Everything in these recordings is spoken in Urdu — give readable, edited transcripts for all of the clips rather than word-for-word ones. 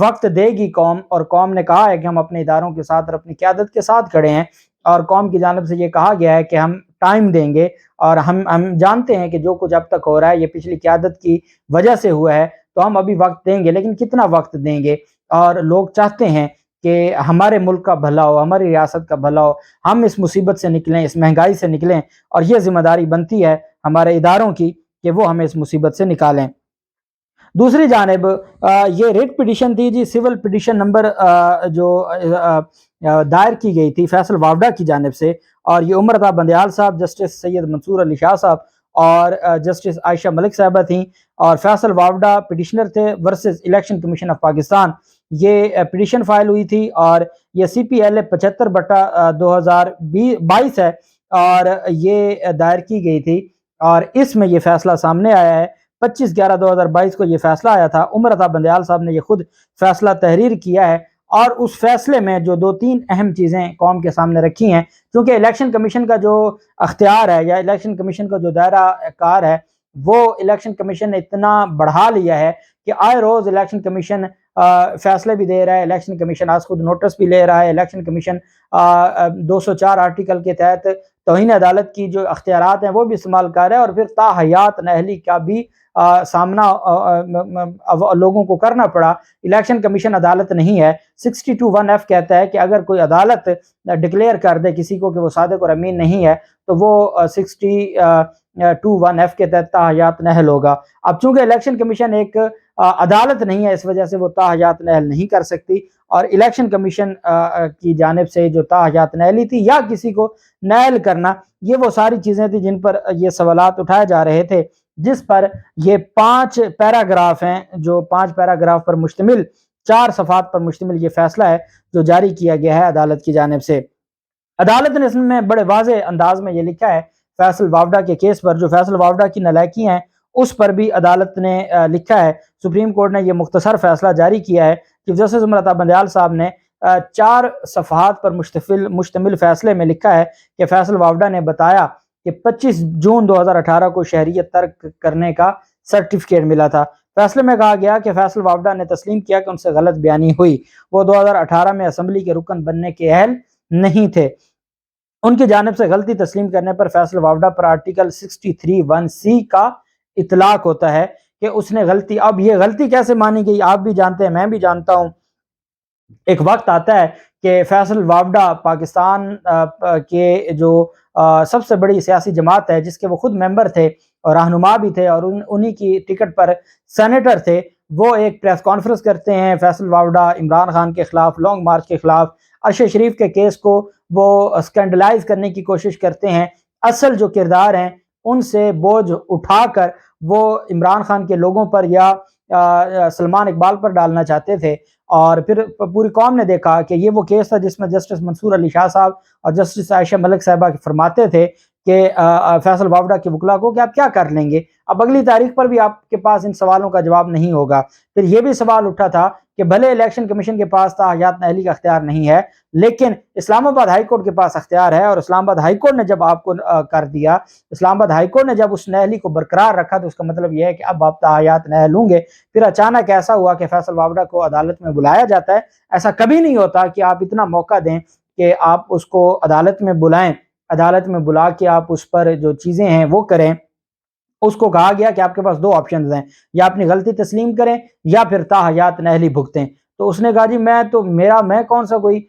وقت دے گی قوم، اور قوم نے کہا ہے کہ ہم اپنے اداروں کے ساتھ اور اپنی قیادت کے ساتھ کھڑے ہیں، اور قوم کی جانب سے یہ کہا گیا ہے کہ ہم ٹائم دیں گے، اور ہم جانتے ہیں کہ جو کچھ اب تک ہو رہا ہے یہ پچھلی قیادت کی وجہ سے ہوا ہے، تو ہم ابھی وقت دیں گے، لیکن کتنا وقت دیں گے؟ اور لوگ چاہتے ہیں کہ ہمارے ملک کا بھلا ہو، ہماری ریاست کا بھلا ہو، ہم اس مصیبت سے نکلیں، اس مہنگائی سے نکلیں، اور یہ ذمہ داری بنتی ہے ہمارے اداروں کی کہ وہ ہمیں اس مصیبت سے نکالیں۔ دوسری جانب یہ ریٹ پٹیشن تھی جی، سول پٹیشن نمبر جو دائر کی گئی تھی فیصل وافڈا کی جانب سے، اور یہ عمر عطا بندیال صاحب، جسٹس سید منصور علی شاہ صاحب اور جسٹس عائشہ ملک صاحبہ تھیں، اور فیصل وافڈا پٹیشنر تھے versus election commission of Pakistan. یہ پٹیشن فائل ہوئی تھی، اور یہ CPLA 75/2022 ہے، اور یہ دائر کی گئی تھی، اور اس میں یہ فیصلہ سامنے آیا ہے۔ 25/11/2022 کو یہ فیصلہ آیا تھا۔ عمر عطا بندیال صاحب نے یہ خود فیصلہ تحریر کیا ہے، اور اس فیصلے میں جو 2-3 اہم چیزیں قوم کے سامنے رکھی ہیں، کیونکہ الیکشن کمیشن کا جو اختیار ہے یا الیکشن کمیشن کا جو دائرہ کار ہے، وہ الیکشن کمیشن نے اتنا بڑھا لیا ہے کہ آئے روز الیکشن کمیشن فیصلے بھی دے رہا ہے، الیکشن کمیشن آج خود نوٹس بھی لے رہا ہے، الیکشن کمیشن 204 آرٹیکل کے تحت توہین عدالت کی جو اختیارات ہیں وہ بھی استعمال کر رہا ہے، اور پھر تا حیات نااہلی کا بھی سامنا لوگوں کو کرنا پڑا۔ الیکشن کمیشن عدالت نہیں ہے۔ 62(1)F کہتا ہے کہ اگر کوئی عدالت ڈکلیئر کر دے کسی کو کہ وہ صادق اور امین نہیں ہے، تو وہ 62(1)F کے تحت تاحیات نہل ہوگا۔ اب چونکہ الیکشن کمیشن ایک عدالت نہیں ہے، اس وجہ سے وہ تاحیات نہل نہیں کر سکتی، اور الیکشن کمیشن کی جانب سے جو تاحیات نہلی تھی یا کسی کو نہل کرنا، یہ وہ ساری چیزیں تھیں جن پر یہ سوالات اٹھائے جا رہے تھے، جس پر یہ 5 پیراگراف ہیں، جو 5 پیراگراف پر مشتمل 4 صفحات پر مشتمل یہ فیصلہ ہے جو جاری کیا گیا ہے عدالت کی جانب سے۔ عدالت نے اس میں بڑے واضح انداز میں یہ لکھا ہے فیصل وافڈا کے کیس پر، جو فیصل وافڈا کی نالائکی ہیں اس پر بھی عدالت نے لکھا ہے۔ سپریم کورٹ نے یہ مختصر فیصلہ جاری کیا ہے۔ چیف جسٹس عمر عطا بندیال صاحب نے 4 صفحات پر مشتمل فیصلے میں لکھا ہے کہ فیصل وافڈا نے بتایا کہ 25 جون 2018 کو شہریت ترک کرنے کا سرٹیفکیٹ ملا تھا۔ فیصلے میں کہا گیا کہ فیصل وافڈا نے تسلیم کیا کہ ان سے غلط بیانی ہوئی، وہ 2018 میں اسمبلی کے رکن بننے کے اہل نہیں تھے۔ ان کی جانب سے غلطی تسلیم کرنے پر فیصل وافڈا پر آرٹیکل 63(1)C کا اطلاق ہوتا ہے کہ اس نے غلطی، اب یہ غلطی کیسے مانی گئی آپ بھی جانتے ہیں، میں بھی جانتا ہوں۔ ایک وقت آتا ہے کہ فیصل وافڈا پاکستان کے جو سب سے بڑی سیاسی جماعت ہے جس کے وہ خود ممبر تھے اور رہنما بھی تھے، اور انہی کی ٹکٹ پر سینیٹر تھے، وہ ایک پریس کانفرنس کرتے ہیں فیصل وافڈا عمران خان کے خلاف، لانگ مارچ کے خلاف، ارشد شریف کے کیس کو وہ اسکینڈلائز کرنے کی کوشش کرتے ہیں، اصل جو کردار ہیں ان سے بوجھ اٹھا کر وہ عمران خان کے لوگوں پر یا سلمان اقبال پر ڈالنا چاہتے تھے، اور پھر پوری قوم نے دیکھا کہ یہ وہ کیس تھا جس میں جسٹس منصور علی شاہ صاحب اور جسٹس عائشہ ملک صاحبہ فرماتے تھے کہ فیصل وافڈا کے وکلا کو کہ آپ کیا کر لیں گے، اب اگلی تاریخ پر بھی آپ کے پاس ان سوالوں کا جواب نہیں ہوگا۔ پھر یہ بھی سوال اٹھا تھا کہ بھلے الیکشن کمیشن کے پاس تاحیات نااہلی کا اختیار نہیں ہے، لیکن اسلام آباد ہائی کورٹ کے پاس اختیار ہے، اور اسلام آباد ہائی کورٹ نے جب آپ کو کر دیا، اسلام آباد ہائی کورٹ نے جب اس نااہلی کو برقرار رکھا، تو اس کا مطلب یہ ہے کہ اب آپ تاحیات نااہل ہوں گے۔ پھر اچانک ایسا ہوا کہ فیصل وافڈا کو عدالت میں بلایا جاتا ہے۔ ایسا کبھی نہیں ہوتا کہ آپ اتنا موقع دیں کہ آپ اس کو عدالت میں بلائیں، عدالت میں بلا کے آپ اس پر جو چیزیں ہیں وہ کریں۔ اس کو کہا گیا کہ آپ کے پاس 2 آپشنز ہیں، یا اپنی غلطی تسلیم کریں یا پھر تاحیات نااہلی بھگتیں۔ تو اس نے کہا جی میں کون سا کوئی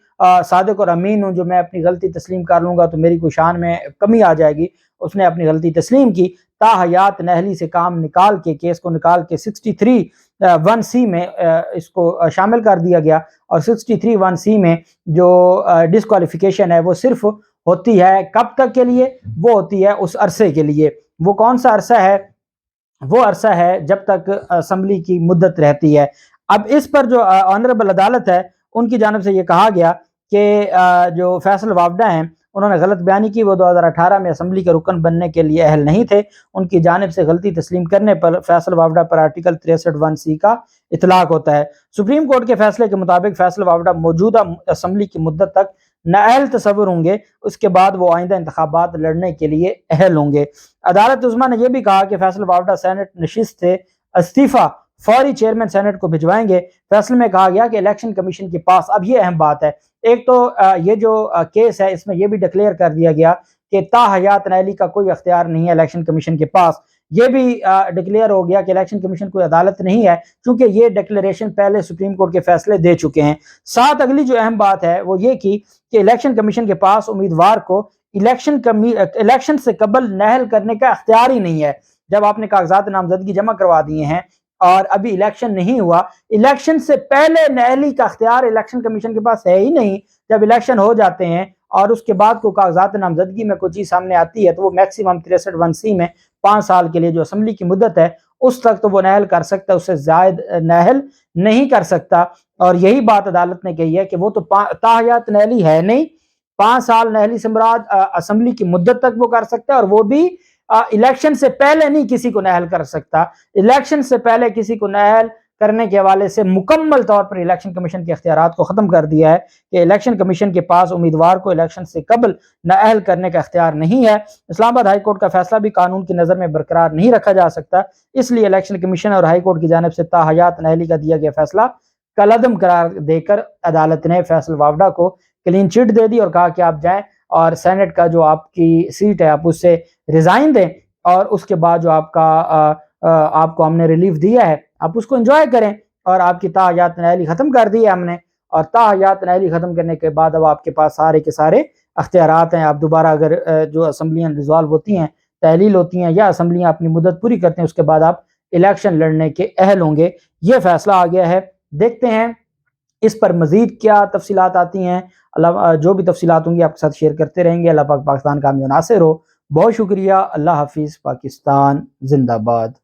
صادق اور امین ہوں جو میں اپنی غلطی تسلیم کر لوں گا تو میری کوئی شان میں کمی آ جائے گی۔ اس نے اپنی غلطی تسلیم کی، تاحیات نااہلی سے کام نکال کے، کیس کو نکال کے 63(1)C میں اس کو شامل کر دیا گیا، اور 63(1)C میں جو ڈسکوالیفیکیشن ہے وہ صرف ہوتی ہے کب تک کے لیے؟ وہ ہوتی ہے اس عرصے کے لیے۔ وہ کون سا عرصہ ہے؟ وہ عرصہ ہے جب تک اسمبلی کی مدت رہتی ہے۔ اب اس پر جو آنریبل عدالت ہے ان کی جانب سے یہ کہا گیا کہ جو فیصل وافڈا ہیں انہوں نے غلط بیانی کی، وہ 2018 میں اسمبلی کے رکن بننے کے لیے اہل نہیں تھے، ان کی جانب سے غلطی تسلیم کرنے پر فیصل وافڈا پر آرٹیکل 63(1)C کا اطلاق ہوتا ہے۔ سپریم کورٹ کے فیصلے کے مطابق فیصل وافڈا موجودہ اسمبلی کی مدت تک نااہل تصور ہوں گے، اس کے بعد وہ آئندہ انتخابات لڑنے کے لیے اہل ہوں گے۔ عدالت عظمیٰ نے یہ بھی کہا کہ فیصل وافڈا سینٹ نشست سے استعفیٰ فوری چیئرمین سینٹ کو بھجوائیں گے۔ فیصلے میں کہا گیا کہ الیکشن کمیشن کے پاس، اب یہ اہم بات ہے، ایک تو یہ جو کیس ہے اس میں یہ بھی ڈکلیئر کر دیا گیا کہ تا حیات نااہلی کا کوئی اختیار نہیں ہے الیکشن کمیشن کے پاس۔ یہ بھی ڈکلیئر ہو گیا کہ الیکشن کمیشن کوئی عدالت نہیں ہے، چونکہ یہ ڈکلیریشن پہلے سپریم کورٹ کے فیصلے دے چکے ہیں۔ ساتھ اگلی جو اہم بات ہے وہ یہ کی کہ الیکشن کمیشن کے پاس امیدوار کو الیکشن سے قبل نہل کرنے کا اختیار ہی نہیں ہے۔ جب آپ نے کاغذات نامزدگی جمع کروا دیے ہیں اور ابھی الیکشن نہیں ہوا، الیکشن سے پہلے نہلی کا اختیار الیکشن کمیشن کے پاس ہے ہی نہیں۔ جب الیکشن ہو جاتے ہیں اور اس کے بعد کو کاغذات نامزدگی میں کوئی چیز سامنے آتی ہے تو وہ میکسیمم 63(1)(c) میں 5 سال کے لیے جو اسمبلی کی مدت ہے اس تک تو وہ نہل کر سکتا ہے، اس سے زائد نہل نہیں کر سکتا۔ اور یہی بات عدالت نے کہی ہے کہ وہ تو تا حیات نہلی ہے نہیں، 5 سال نہلی سے مراد اسمبلی کی مدت تک وہ کر سکتا ہے، اور وہ بھی الیکشن سے پہلے نہیں کسی کو نہل کر سکتا۔ الیکشن سے پہلے کسی کو نہل کرنے کے حوالے سے مکمل طور پر الیکشن کمیشن کے اختیارات کو ختم کر دیا ہے کہ الیکشن کمیشن کے پاس امیدوار کو الیکشن سے قبل نہل کرنے کا اختیار نہیں ہے۔ اسلام آباد ہائی کورٹ کا فیصلہ بھی قانون کی نظر میں برقرار نہیں رکھا جا سکتا، اس لیے الیکشن کمیشن اور ہائی کورٹ کی جانب سے تا حیات نہلی کا دیا گیا فیصلہ کالعدم قرار دے کر عدالت نے فیصل وافڈا کو کلین چٹ دے دی اور کہا کہ آپ جائیں اور سینٹ کا جو آپ کی سیٹ ہے آپ اس سے ریزائن دیں، اور اس کے بعد جو آپ کو ہم نے ریلیف دیا ہے آپ اس کو انجوائے کریں، اور آپ کی تا حیات نہلی ختم کر دی ہے ہم نے۔ اور تا حیات نہلی ختم کرنے کے بعد اب آپ کے پاس سارے کے سارے اختیارات ہیں۔ آپ دوبارہ اگر جو اسمبلیاں ریزالو ہوتی ہیں، تحلیل ہوتی ہیں یا اسمبلیاں اپنی مدت پوری کرتے ہیں، اس کے بعد آپ الیکشن لڑنے کے اہل ہوں گے۔ یہ فیصلہ آ گیا ہے، دیکھتے ہیں اس پر مزید کیا تفصیلات آتی ہیں۔ جو بھی تفصیلات ہوں گی آپ کے ساتھ شیئر کرتے رہیں گے۔ اللہ پاک پاکستان کا حامی و ناصر ہو۔ بہت شکریہ۔ اللہ حافظ۔ پاکستان زندہ باد۔